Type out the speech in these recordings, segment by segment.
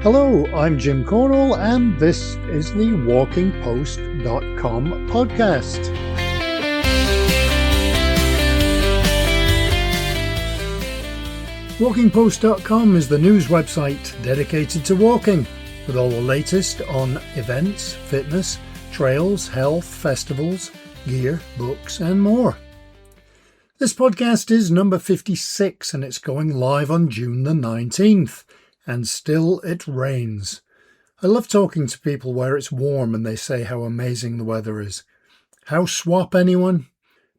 Hello, I'm Jim Cornwall, and this is the WalkingPost.com podcast. WalkingPost.com is the news website dedicated to walking, with all the latest on events, fitness, trails, health, festivals, gear, books, and more. This podcast is number 56, and it's going live on June the 19th. And still it rains. I love talking to people where it's warm and they say how amazing the weather is. House swap, anyone?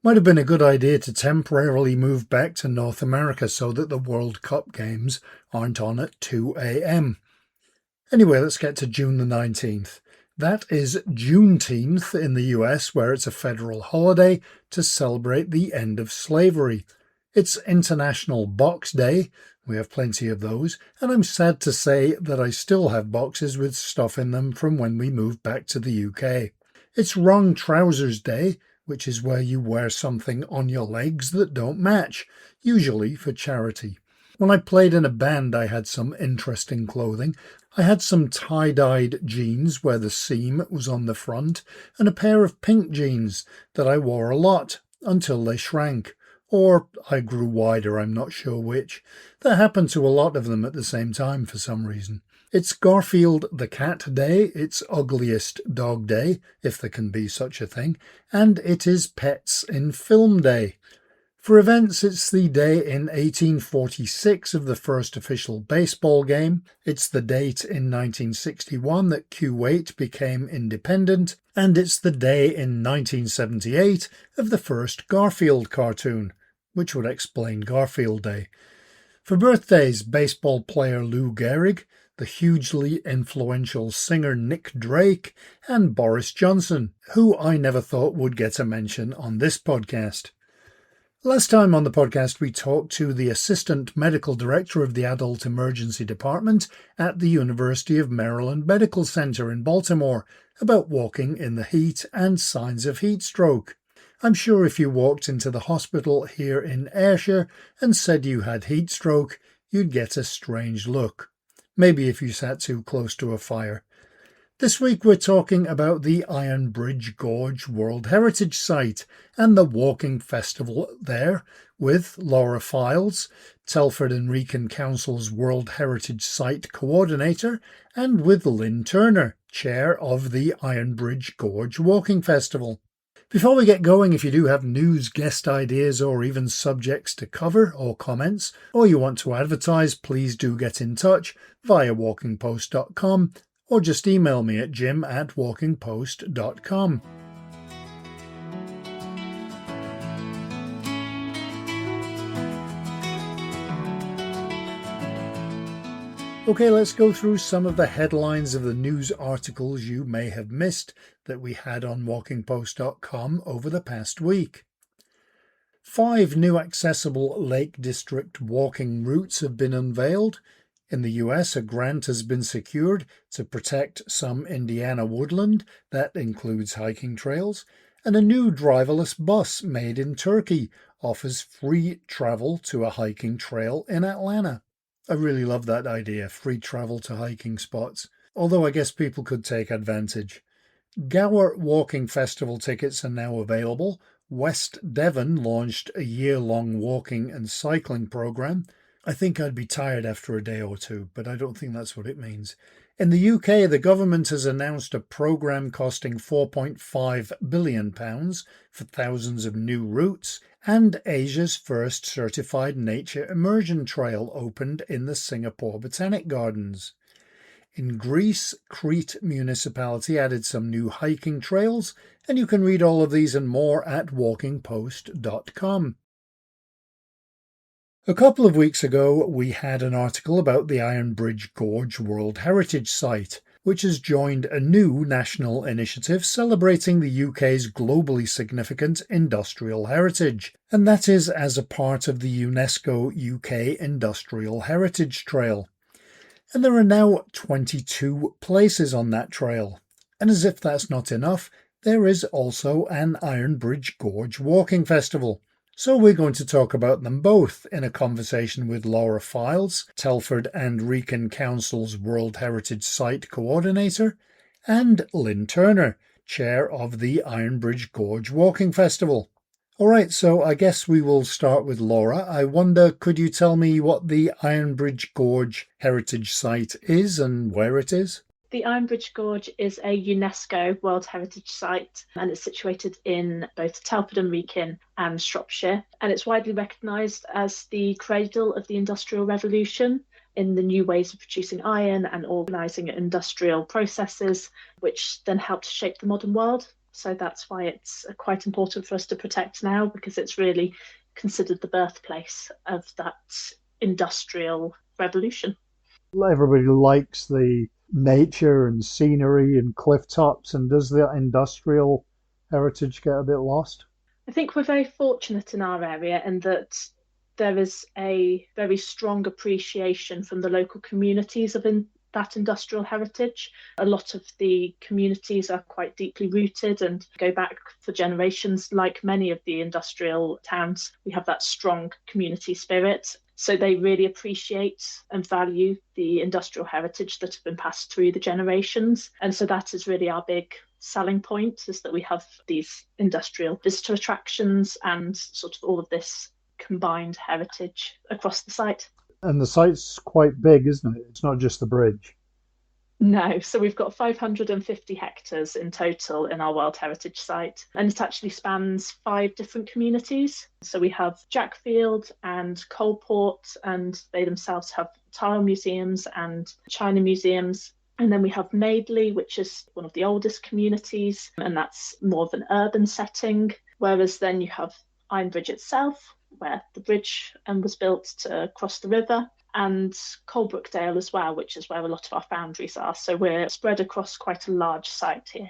Might have been a good idea to temporarily move back to North America so that the World Cup games aren't on at 2 a.m. Anyway, let's get to June the 19th. That is Juneteenth in the US, where it's a federal holiday to celebrate the end of slavery. It's International Box Day. We have plenty of those, and I'm sad to say that I still have boxes with stuff in them from when we moved back to the UK. It's Wrong Trousers Day, which is where you wear something on your legs that don't match, usually for charity. When I played in a band, I had some interesting clothing. I had some tie-dyed jeans where the seam was on the front, and a pair of pink jeans that I wore a lot until they shrank. Or I grew wider, I'm not sure which. That happened to a lot of them at the same time for some reason. It's Garfield the Cat Day, it's Ugliest Dog Day, if there can be such a thing, and it is Pets in Film Day. For events, it's the day in 1846 of the first official baseball game, it's the date in 1961 that Kuwait became independent, and it's the day in 1978 of the first Garfield cartoon, which would explain Garfield Day. For birthdays, baseball player Lou Gehrig, the hugely influential singer Nick Drake, and Boris Johnson, who I never thought would get a mention on this podcast. Last time on the podcast, we talked to the Assistant Medical Director of the Adult Emergency Department at the University of Maryland Medical Center in Baltimore about walking in the heat and signs of heat stroke. I'm sure if you walked into the hospital here in Ayrshire and said you had heat stroke, you'd get a strange look. Maybe if you sat too close to a fire. This week we're talking about the Ironbridge Gorge World Heritage Site and the Walking Festival there with Laura Fildes, Telford and Wrekin Council's World Heritage Site co-ordinator, and with Lynn Turner, chair of the Ironbridge Gorge Walking Festival. Before we get going, if you do have news, guest ideas, or even subjects to cover or comments, or you want to advertise, please do get in touch via walkingpost.com or just email me at jim@walkingpost.com. Okay, let's go through some of the headlines of the news articles you may have missed that we had on walkingpost.com over the past week. 5 new accessible Lake District walking routes have been unveiled. In the US, a grant has been secured to protect some Indiana woodland, that includes hiking trails, and a new driverless bus made in Turkey offers free travel to a hiking trail in Atlanta. I really love that idea, free travel to hiking spots, although I guess people could take advantage. Gower Walking Festival tickets are now available. West Devon launched a year-long walking and cycling programme. I think I'd be tired after a day or two, but I don't think that's what it means. In the UK, the government has announced a programme costing £4.5 billion for thousands of new routes, and Asia's first certified nature immersion trail opened in the Singapore Botanic Gardens. In Greece, Crete municipality added some new hiking trails, and you can read all of these and more at walkingpost.com. A couple of weeks ago, we had an article about the Ironbridge Gorge World Heritage Site, which has joined a new national initiative celebrating the UK's globally significant industrial heritage, and that is as a part of the UNESCO UK Industrial Heritage Trail. And there are now 22 places on that trail. And as if that's not enough, there is also an Ironbridge Gorge Walking Festival, So we're going to talk about them both in a conversation with Laura Fildes, Telford and Wrekin Council's World Heritage Site co-ordinator, and Lynn Turner, chair of the Ironbridge Gorge Walking Festival. All right, so I guess we will start with Laura. I wonder, could you tell me what the Ironbridge Gorge Heritage Site is and where it is? The Ironbridge Gorge is a UNESCO World Heritage Site and it's situated in both Telford and Wrekin and Shropshire. And it's widely recognised as the cradle of the Industrial Revolution in the new ways of producing iron and organising industrial processes, which then helped shape the modern world. So that's why it's quite important for us to protect now, because it's really considered the birthplace of that industrial revolution. Everybody likes the nature and scenery and cliff tops, and does the industrial heritage get a bit lost? I think we're very fortunate in our area in that there is a very strong appreciation from the local communities of that industrial heritage. A lot of the communities are quite deeply rooted and go back for generations. Like many of the industrial towns, we have that strong community spirit. So they really appreciate and value the industrial heritage that have been passed through the generations. And so that is really our big selling point, is that we have these industrial visitor attractions and sort of all of this combined heritage across the site. And the site's quite big, isn't it? It's not just the bridge. No, so we've got 550 hectares in total in our World Heritage Site, and it actually spans 5 different communities. So we have Jackfield and Coalport, and they themselves have tile museums and china museums. And then we have Madeley, which is one of the oldest communities, and that's more of an urban setting. Whereas then you have Ironbridge itself, where the bridge was built to cross the river, and Coalbrookdale as well, which is where a lot of our foundries are. So we're spread across quite a large site here.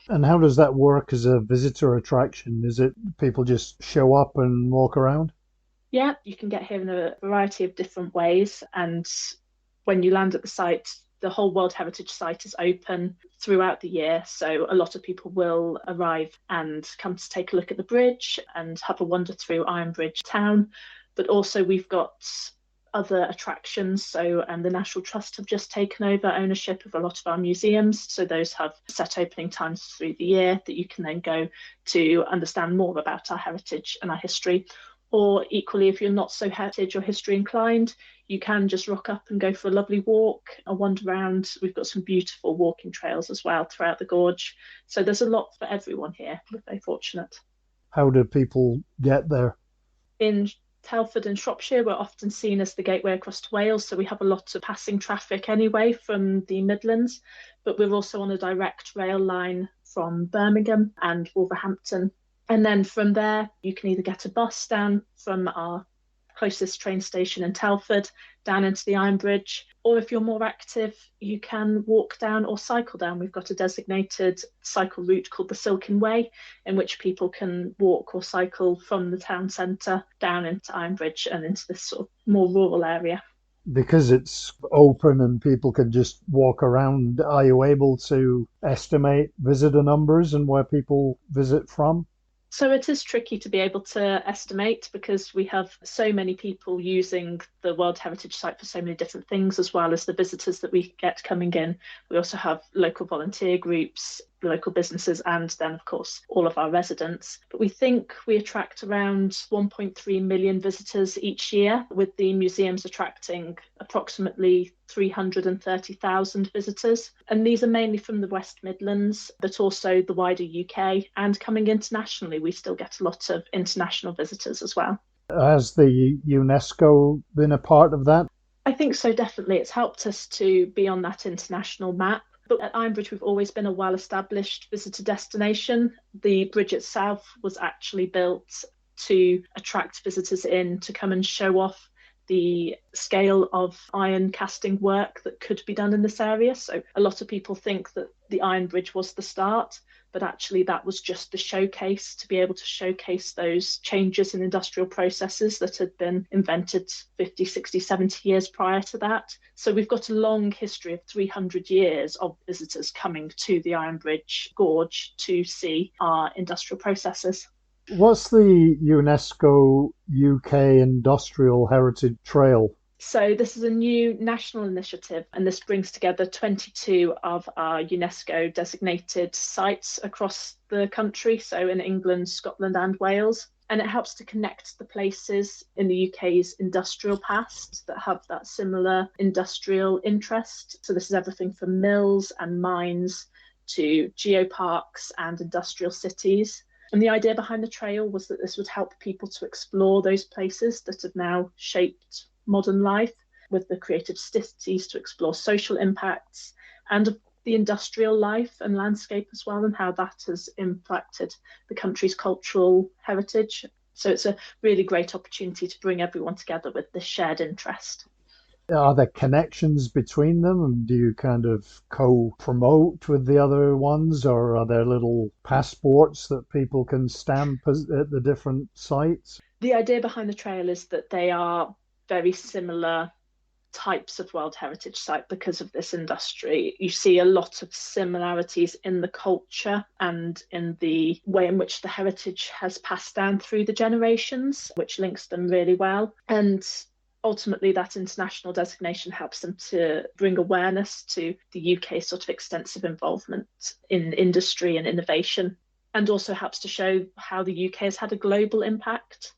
And how does that work as a visitor attraction? Is it people just show up and walk around? Yeah, you can get here in a variety of different ways. And when you land at the site, the whole World Heritage Site is open throughout the year. So a lot of people will arrive and come to take a look at the bridge and have a wander through Ironbridge town. But also we've got other attractions. So the National Trust have just taken over ownership of a lot of our museums. So those have set opening times through the year that you can then go to understand more about our heritage and our history. Or equally, if you're not so heritage or history inclined, you can just rock up and go for a lovely walk, a wander around. We've got some beautiful walking trails as well throughout the gorge. So there's a lot for everyone here. We're very fortunate. How do people get there? In Telford and Shropshire, we're often seen as the gateway across to Wales. So we have a lot of passing traffic anyway from the Midlands, but we're also on a direct rail line from Birmingham and Wolverhampton. And then from there, you can either get a bus down from our closest train station in Telford down into the Ironbridge, or if you're more active, you can walk down or cycle down. We've got a designated cycle route called the Silken Way, in which people can walk or cycle from the town centre down into Ironbridge and into this sort of more rural area. Because it's open and people can just walk around, are you able to estimate visitor numbers and where people visit from? So it is tricky to be able to estimate because we have so many people using the World Heritage Site for so many different things, as well as the visitors that we get coming in. We also have local volunteer groups, local businesses, and then, of course, all of our residents. But we think we attract around 1.3 million visitors each year, with the museums attracting approximately 330,000 visitors. And these are mainly from the West Midlands, but also the wider UK. And coming internationally, we still get a lot of international visitors as well. Has the UNESCO been a part of that? I think so, definitely. It's helped us to be on that international map. But at Ironbridge, we've always been a well-established visitor destination. The bridge itself was actually built to attract visitors in to come and show off the scale of iron casting work that could be done in this area. So a lot of people think that the Iron Bridge was the start, but actually that was just the showcase to be able to showcase those changes in industrial processes that had been invented 50, 60, 70 years prior to that. So we've got a long history of 300 years of visitors coming to the Ironbridge Gorge to see our industrial processes. What's the UNESCO UK Industrial Heritage Trail? So this is a new national initiative, and this brings together 22 of our UNESCO designated sites across the country, so in England, Scotland, and Wales. And it helps to connect the places in the UK's industrial past that have that similar industrial interest. So this is everything from mills and mines to geoparks and industrial cities. And the idea behind the trail was that this would help people to explore those places that have now shaped modern life, with the creative cities to explore social impacts and the industrial life and landscape as well, and how that has impacted the country's cultural heritage. So it's a really great opportunity to bring everyone together with this shared interest. Are there connections between them? And do you kind of co-promote with the other ones, or are there little passports that people can stamp at the different sites? The idea behind the trail is that they are very similar types of World Heritage Site because of this industry. You see a lot of similarities in the culture and in the way in which the heritage has passed down through the generations, which links them really well. And ultimately, that international designation helps them to bring awareness to the UK's sort of extensive involvement in industry and innovation, and also helps to show how the UK has had a global impact.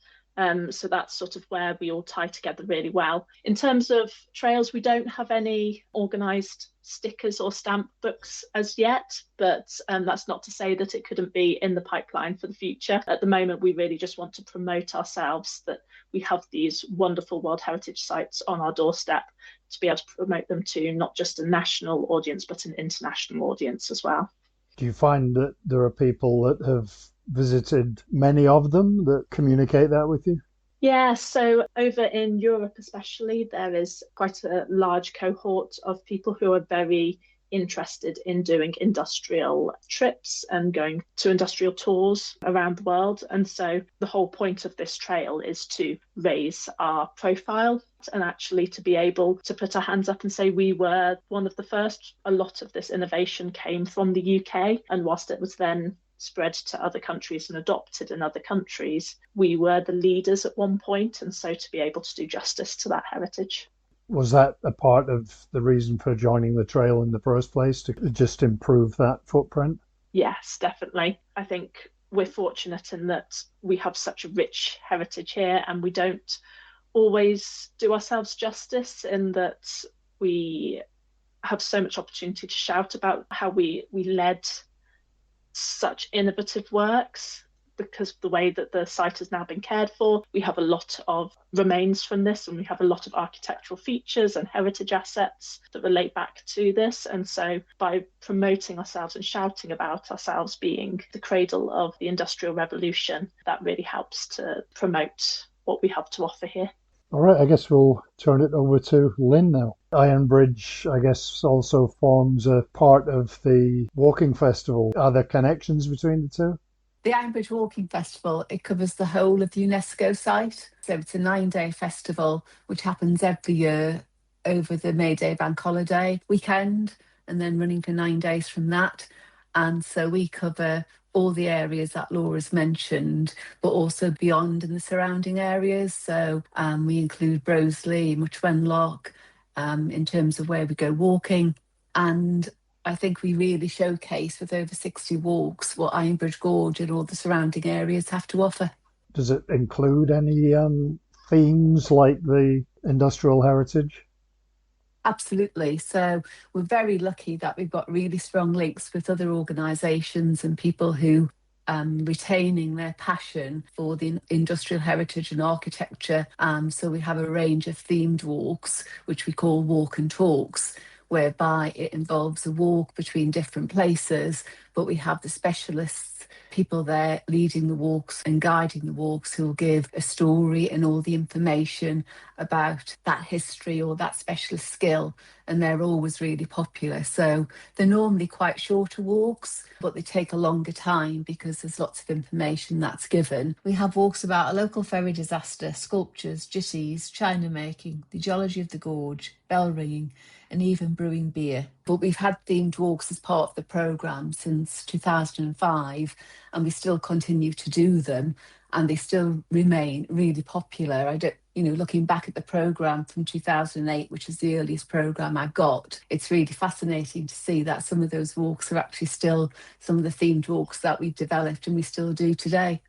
So that's sort of where we all tie together really well. In terms of trails, we don't have any organised stickers or stamp books as yet, but that's not to say that it couldn't be in the pipeline for the future. At the moment, we really just want to promote ourselves, that we have these wonderful World Heritage sites on our doorstep, to be able to promote them to not just a national audience, but an international audience as well. Do you find that there are people that have visited many of them that communicate that with you? Yeah, so over in Europe especially, there is quite a large cohort of people who are very interested in doing industrial trips and going to industrial tours around the world. And so the whole point of this trail is to raise our profile and actually to be able to put our hands up and say we were one of the first. A lot of this innovation came from the UK, and whilst it was then spread to other countries and adopted in other countries, we were the leaders at one point, and so to be able to do justice to that heritage. Was that a part of the reason for joining the trail in the first place, to just improve that footprint? Yes, definitely. I think we're fortunate in that we have such a rich heritage here, and we don't always do ourselves justice in that we have so much opportunity to shout about how we led such innovative works. Because of the way that the site has now been cared for, we have a lot of remains from this, and we have a lot of architectural features and heritage assets that relate back to this. And so by promoting ourselves and shouting about ourselves being the cradle of the Industrial Revolution, that really helps to promote what we have to offer here. All right, I guess we'll turn it over to Lynn now. Ironbridge, I guess, also forms a part of the walking festival. Are there connections between the two? The Ironbridge Walking Festival, it covers the whole of the UNESCO site. So it's a 9-day festival, which happens every year over the May Day bank holiday weekend, and then running for 9 days from that. And so we cover all the areas that Laura's mentioned, but also beyond in the surrounding areas. So we include Broseley, Much Wenlock, in terms of where we go walking. And I think we really showcase, with over 60 walks, what Ironbridge Gorge and all the surrounding areas have to offer. Does it include any themes like the industrial heritage? Absolutely. So we're very lucky that we've got really strong links with other organisations and people who retaining their passion for the industrial heritage and architecture. So we have a range of themed walks, which we call walk and talks, whereby it involves a walk between different places, but we have the specialists, people there leading the walks and guiding the walks, who will give a story and all the information about that history or that specialist skill. And they're always really popular. So they're normally quite shorter walks, but they take a longer time because there's lots of information that's given. We have walks about a local ferry disaster, sculptures, jitties, china making, the geology of the gorge, bell ringing, and even brewing beer. But we've had themed walks as part of the programme since 2005, and we still continue to do them, and they still remain really popular. Looking back at the programme from 2008, which is the earliest programme I got, it's really fascinating to see that some of those walks are actually still some of the themed walks that we've developed and we still do today.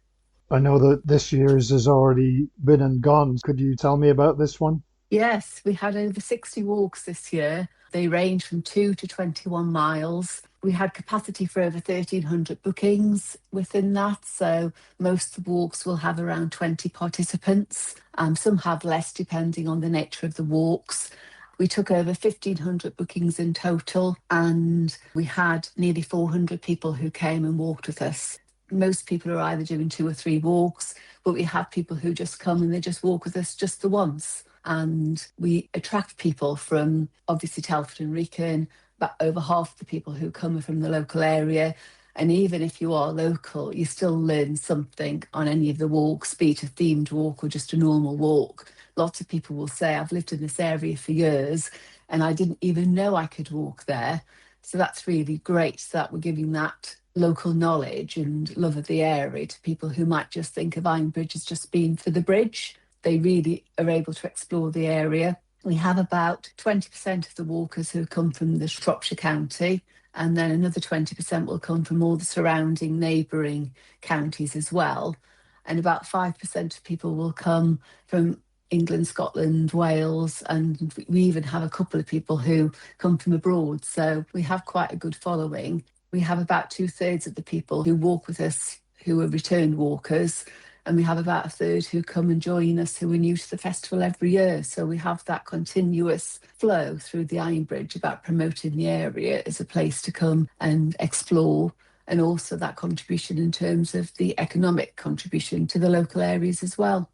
I know that this year's has already been and gone. Could you tell me about this one? Yes, we had over 60 walks this year. They range from 2 to 21 miles. We had capacity for over 1,300 bookings within that. So most of the walks will have around 20 participants. Some have less depending on the nature of the walks. We took over 1,500 bookings in total, and we had nearly 400 people who came and walked with us. Most people are either doing 2 or 3 walks, but we have people who just come and they just walk with us just the once. And we attract people from obviously Telford and Wrekin, but over half the people who come are from the local area. And even if you are local, you still learn something on any of the walks, be it a themed walk or just a normal walk. Lots of people will say, I've lived in this area for years and I didn't even know I could walk there. So that's really great that we're giving that local knowledge and love of the area to people who might just think of Ironbridge as just being for the bridge. They really are able to explore the area. We have about 20% of the walkers who come from the Shropshire County, and then another 20% will come from all the surrounding neighbouring counties as well. And about 5% of people will come from England, Scotland, Wales, and we even have a couple of people who come from abroad. So we have quite a good following. We have about 2/3 of the people who walk with us who are return walkers, and we have about 1/3 who come and join us who are new to the festival every year. So we have that continuous flow through the Ironbridge about promoting the area as a place to come and explore, and also that contribution in terms of the economic contribution to the local areas as well.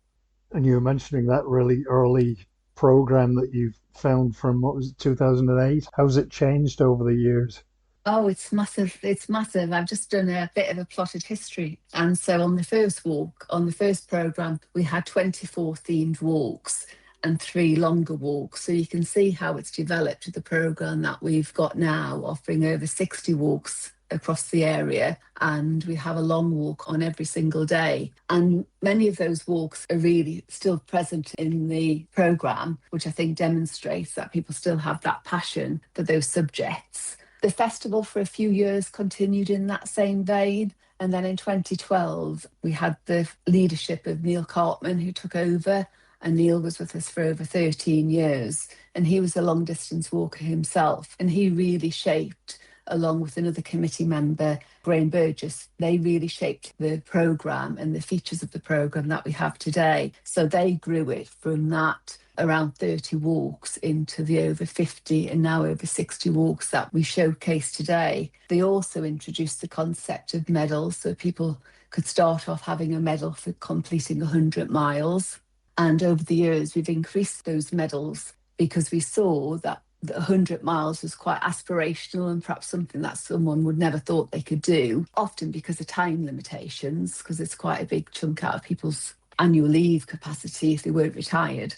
And you were mentioning that really early program that you've found from, what was it, 2008? How's it changed over the years? Oh, it's massive. It's massive. I've just done a bit of a plotted history. And so on the first walk, on the first programme, we had 24 themed walks and 3 longer walks. So you can see how it's developed to the programme that we've got now, offering over 60 walks across the area, and we have a long walk on every single day. And many of those walks are really still present in the programme, which I think demonstrates that people still have that passion for those subjects. The festival for a few years continued in that same vein. And then in 2012, we had the leadership of Neil Cartman, who took over. And Neil was with us for over 13 years. And he was a long distance walker himself. And he really shaped, along with another committee member, Graham Burgess, they really shaped the programme and the features of the programme that we have today. So they grew it from that around 30 walks into the over 50 and now over 60 walks that we showcase today. They also introduced the concept of medals, so people could start off having a medal for completing 100 miles. And over the years, we've increased those medals because we saw that the 100 miles was quite aspirational and perhaps something that someone would never thought they could do, often because of time limitations, because it's quite a big chunk out of people's annual leave capacity if they weren't retired.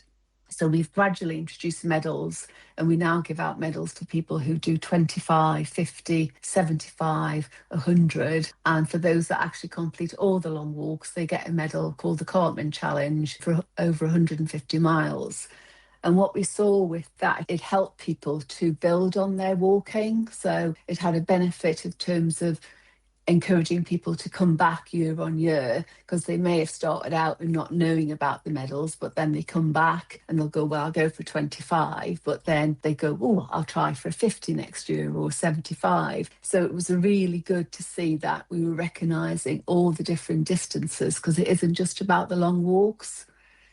So we've gradually introduced medals, and we now give out medals to people who do 25, 50, 75, 100. And for those that actually complete all the long walks, they get a medal called the Cartman Challenge for over 150 miles. And what we saw with that, it helped people to build on their walking. So it had a benefit in terms of encouraging people to come back year on year, because they may have started out and not knowing about the medals, but then they come back and they'll go, well, I'll go for 25, but then they go, oh, I'll try for 50 next year or 75. So it was really good to see that we were recognising all the different distances, because it isn't just about the long walks.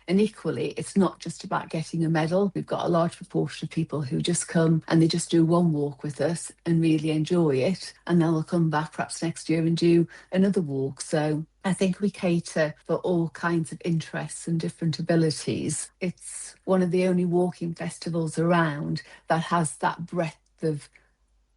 And equally, it's not just about getting a medal. We've got a large proportion of people who just come and they just do one walk with us and really enjoy it. And then they'll come back perhaps next year and do another walk. So I think we cater for all kinds of interests and different abilities. It's one of the only walking festivals around that has that breadth of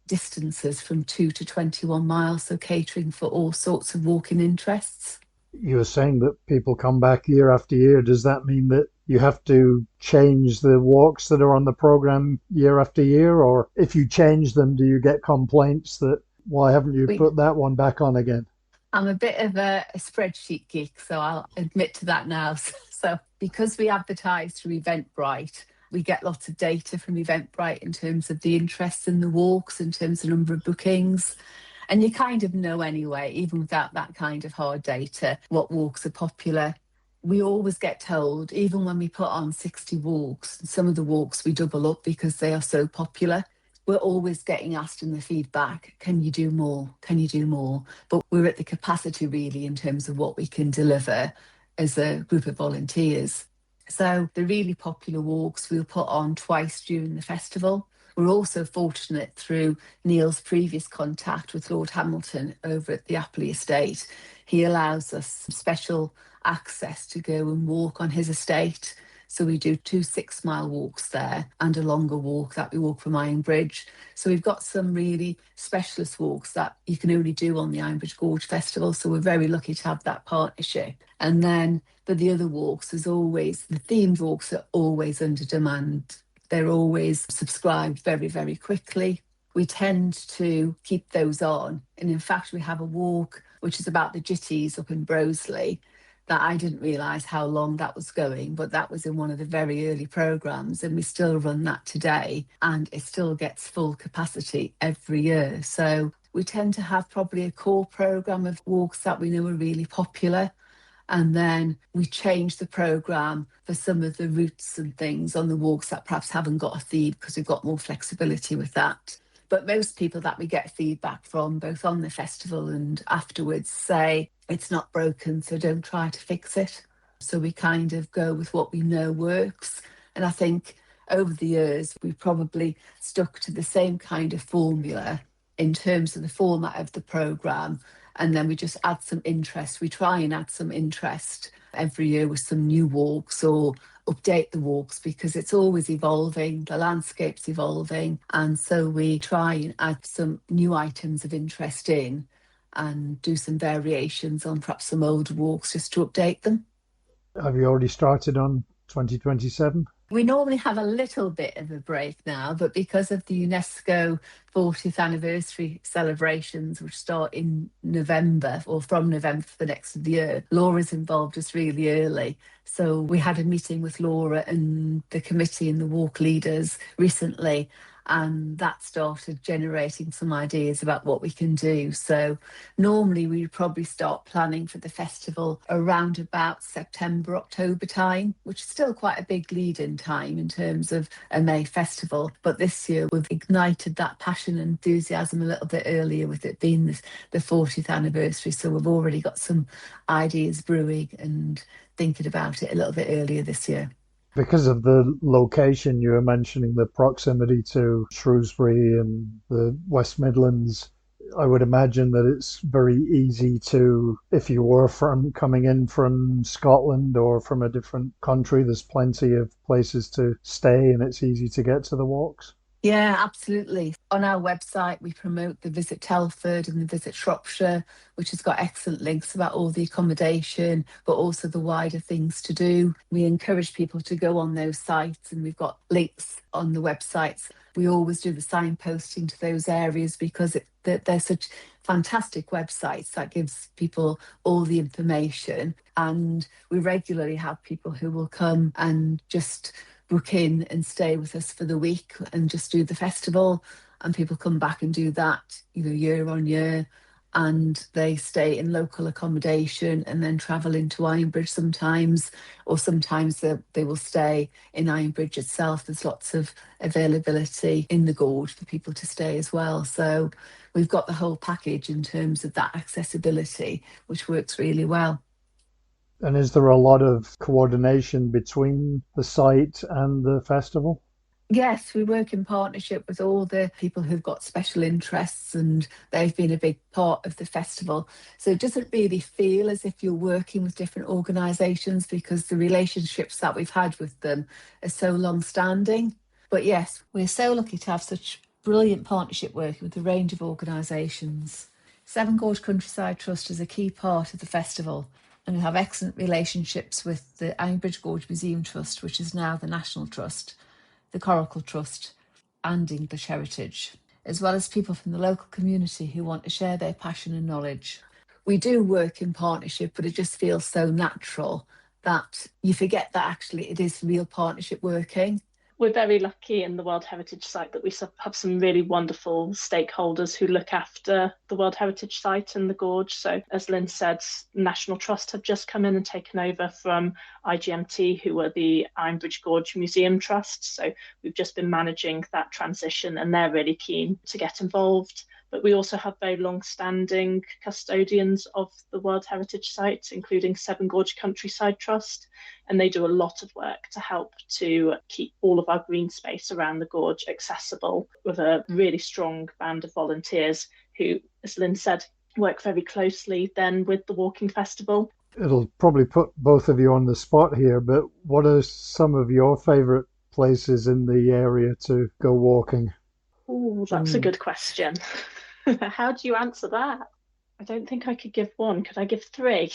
distances from 2 to 21 miles, so catering for all sorts of walking interests. You were saying that people come back year after year. Does that mean that you have to change the walks that are on the programme year after year? Or if you change them, do you get complaints that, why haven't you put that one back on again? I'm a bit of a spreadsheet geek, so I'll admit to that now. So because we advertise through Eventbrite, we get lots of data from Eventbrite in terms of the interest in the walks, in terms of number of bookings. And you kind of know anyway, even without that kind of hard data, what walks are popular. We always get told, even when we put on 60 walks, some of the walks we double up because they are so popular. We're always getting asked in the feedback, can you do more? Can you do more? But we're at the capacity really in terms of what we can deliver as a group of volunteers. So the really popular walks we'll put on twice during the festival. We're also fortunate through Neil's previous contact with Lord Hamilton over at the Appley Estate. He allows us special access to go and walk on his estate. So we do 2 6-mile walks there and a longer walk that we walk from Ironbridge. So we've got some really specialist walks that you can only do on the Ironbridge Gorge Festival. So we're very lucky to have that partnership. And then for the other walks, there's always, the themed walks are always under demand. They're always subscribed very, very quickly. We tend to keep those on. And in fact, we have a walk which is about the Jitties up in Broseley that I didn't realise how long that was going, but that was in one of the very early programmes, and we still run that today, and it still gets full capacity every year. So we tend to have probably a core programme of walks that we know are really popular, and then we change the programme for some of the routes and things on the walks that perhaps haven't got a theme, because we've got more flexibility with that. But most people that we get feedback from, both on the festival and afterwards, say it's not broken, so don't try to fix it. So we kind of go with what we know works. And I think over the years, we've probably stuck to the same kind of formula in terms of the format of the programme. And then we just add some interest. We try and add some interest every year with some new walks or update the walks, because it's always evolving, the landscape's evolving. And so we try and add some new items of interest in and do some variations on perhaps some old walks just to update them. Have you already started on 2027? We normally have a little bit of a break now, but because of the UNESCO 40th anniversary celebrations, which start in November or from November for the next of the year, Laura's involved us really early. So we had a meeting with Laura and the committee and the walk leaders recently, and that started generating some ideas about what we can do. So normally we would probably start planning for the festival around about September, October time, which is still quite a big lead-in time in terms of a May festival. But this year we've ignited that passion and enthusiasm a little bit earlier, with it being the 40th anniversary. So we've already got some ideas brewing and thinking about it a little bit earlier this year. Because of the location, you were mentioning the proximity to Shrewsbury and the West Midlands, I would imagine that it's very easy to, if you were coming in from Scotland or from a different country, there's plenty of places to stay and it's easy to get to the walks. Yeah, absolutely. On our website, we promote the Visit Telford and the Visit Shropshire, which has got excellent links about all the accommodation, but also the wider things to do. We encourage people to go on those sites, and we've got links on the websites. We always do the signposting to those areas because they're such fantastic websites that gives people all the information. And we regularly have people who will come and just book in and stay with us for the week and just do the festival, and people come back and do that, year on year, and they stay in local accommodation and then travel into Ironbridge sometimes, or sometimes they will stay in Ironbridge itself. There's lots of availability in the gorge for people to stay as well. So we've got the whole package in terms of that accessibility, which works really well. And is there a lot of coordination between the site and the festival? Yes, we work in partnership with all the people who've got special interests, and they've been a big part of the festival. So it doesn't really feel as if you're working with different organisations, because the relationships that we've had with them are so long-standing. But yes, we're so lucky to have such brilliant partnership working with a range of organisations. Severn Gorge Countryside Trust is a key part of the festival, And we have excellent relationships with the Ironbridge Gorge Museum Trust, which is now the National Trust, the Coracle Trust and English Heritage, as well as people from the local community who want to share their passion and knowledge. We do work in partnership, but it just feels so natural that you forget that actually it is real partnership working. We're very lucky in the World Heritage Site that we have some really wonderful stakeholders who look after the World Heritage Site and the gorge. So as Lynn said, National Trust have just come in and taken over from IGMT, who were the Ironbridge Gorge Museum Trust. So we've just been managing that transition and they're really keen to get involved. But we also have very long-standing custodians of the World Heritage Site, including Severn Gorge Countryside Trust, and they do a lot of work to help to keep all of our green space around the gorge accessible, with a really strong band of volunteers who, as Lynn said, work very closely then with the Walking Festival. It'll probably put both of you on the spot here, but what are some of your favourite places in the area to go walking? Oh, that's a good question. How do you answer that? I don't think I could give one. Could I give three?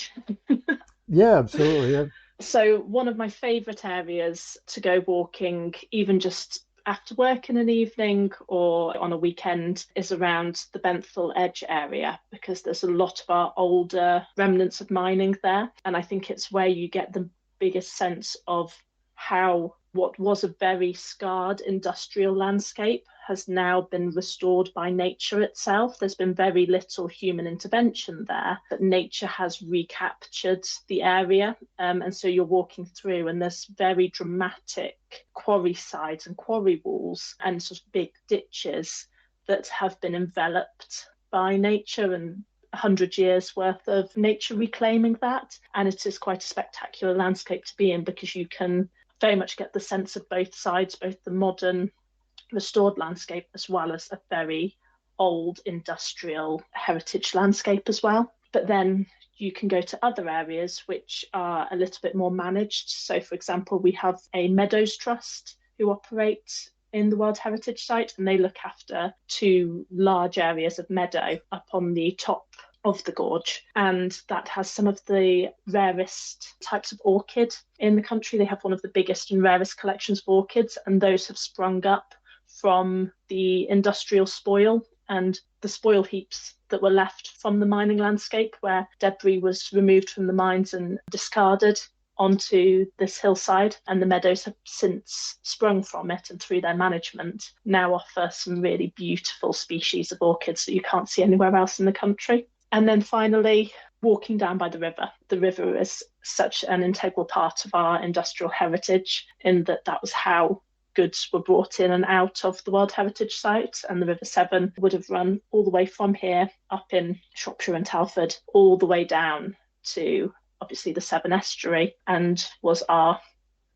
Yeah, absolutely. Yeah. So one of my favourite areas to go walking, even just after work in an evening or on a weekend, is around the Benthall Edge area, because there's a lot of our older remnants of mining there. And I think it's where you get the biggest sense of how what was a very scarred industrial landscape has now been restored by nature itself. There's been very little human intervention there, but nature has recaptured the area. And so you're walking through and there's very dramatic quarry sides and quarry walls and sort of big ditches that have been enveloped by nature, and 100 years worth of nature reclaiming that. And it is quite a spectacular landscape to be in, because you can very much get the sense of both sides, both the modern restored landscape as well as a very old industrial heritage landscape as well. But then you can go to other areas which are a little bit more managed. So for example, we have a Meadows Trust who operate in the World Heritage Site, and they look after 2 large areas of meadow up on the top of the gorge, and that has some of the rarest types of orchid in the country. They have one of the biggest and rarest collections of orchids, and those have sprung up from the industrial spoil and the spoil heaps that were left from the mining landscape, where debris was removed from the mines and discarded onto this hillside. And the meadows have since sprung from it, and through their management now offer some really beautiful species of orchids that you can't see anywhere else in the country. And then finally, walking down by the river. The river is such an integral part of our industrial heritage, in that that was how goods were brought in and out of the World Heritage Site. And the River Severn would have run all the way from here up in Shropshire and Telford, all the way down to obviously the Severn estuary, and was our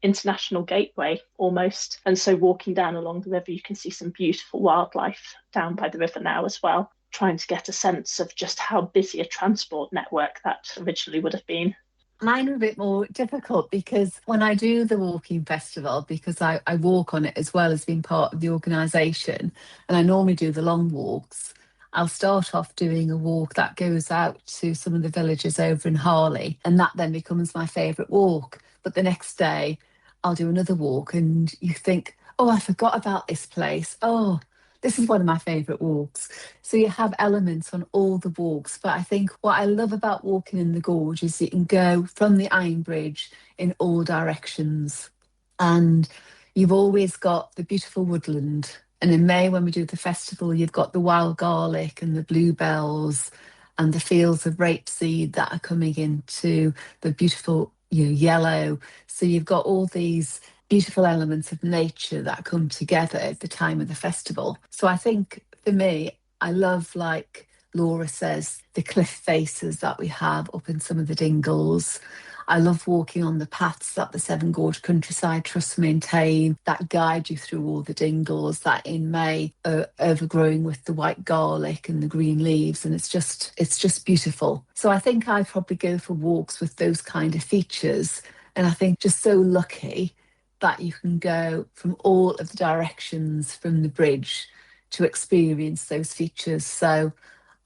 international gateway almost. And so walking down along the river, you can see some beautiful wildlife down by the river now as well, trying to get a sense of just how busy a transport network that originally would have been. Mine are a bit more difficult, because when I do the walking festival, because I walk on it as well as being part of the organisation, and I normally do the long walks, I'll start off doing a walk that goes out to some of the villages over in Harley, and that then becomes my favourite walk. But the next day I'll do another walk and you think, oh, I forgot about this place. Oh, this is one of my favourite walks. So you have elements on all the walks. But I think what I love about walking in the gorge is you can go from the Ironbridge in all directions. And you've always got the beautiful woodland. And in May, when we do the festival, you've got the wild garlic and the bluebells and the fields of rapeseed that are coming into the beautiful, yellow. So you've got all these beautiful elements of nature that come together at the time of the festival. So I think for me, I love, like Laura says, the cliff faces that we have up in some of the dingles. I love walking on the paths that the Severn Gorge Countryside Trust maintain that guide you through all the dingles that in May are overgrowing with the white garlic and the green leaves, and it's just beautiful. So I think I'd probably go for walks with those kind of features, and I think just so lucky that you can go from all of the directions from the bridge to experience those features. So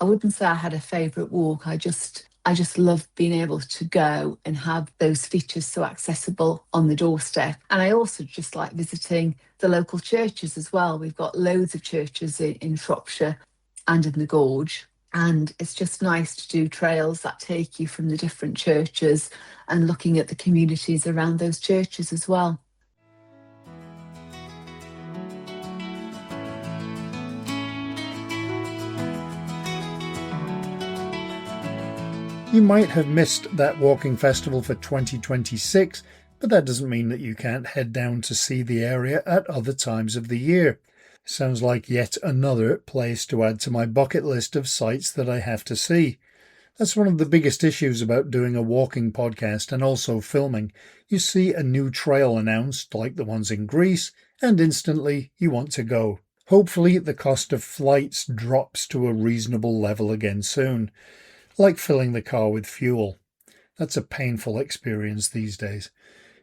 I wouldn't say I had a favourite walk. I just I just love being able to go and have those features so accessible on the doorstep. And I also just like visiting the local churches as well. We've got loads of churches in Shropshire and in the Gorge. And it's just nice to do trails that take you from the different churches and looking at the communities around those churches as well. You might have missed that walking festival for 2026, but that doesn't mean that you can't head down to see the area at other times of the year. Sounds like yet another place to add to my bucket list of sites that I have to see. That's one of the biggest issues about doing a walking podcast and also filming. You see a new trail announced, like the ones in Greece, and instantly you want to go. Hopefully the cost of flights drops to a reasonable level again soon. Like filling the car with fuel. That's a painful experience these days.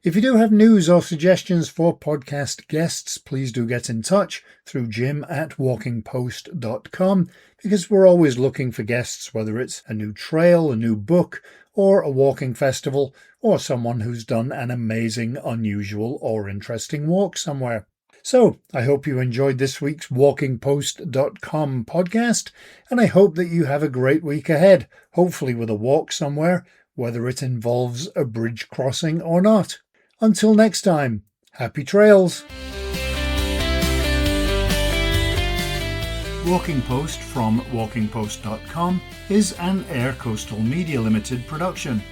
If you do have news or suggestions for podcast guests, please do get in touch through jim@walkingpost.com, because we're always looking for guests, whether it's a new trail, a new book, or a walking festival, or someone who's done an amazing, unusual, or interesting walk somewhere. So, I hope you enjoyed this week's walkingpost.com podcast, and I hope that you have a great week ahead, hopefully with a walk somewhere, whether it involves a bridge crossing or not. Until next time, happy trails! Walking Post from walkingpost.com is an Air Coastal Media Limited production.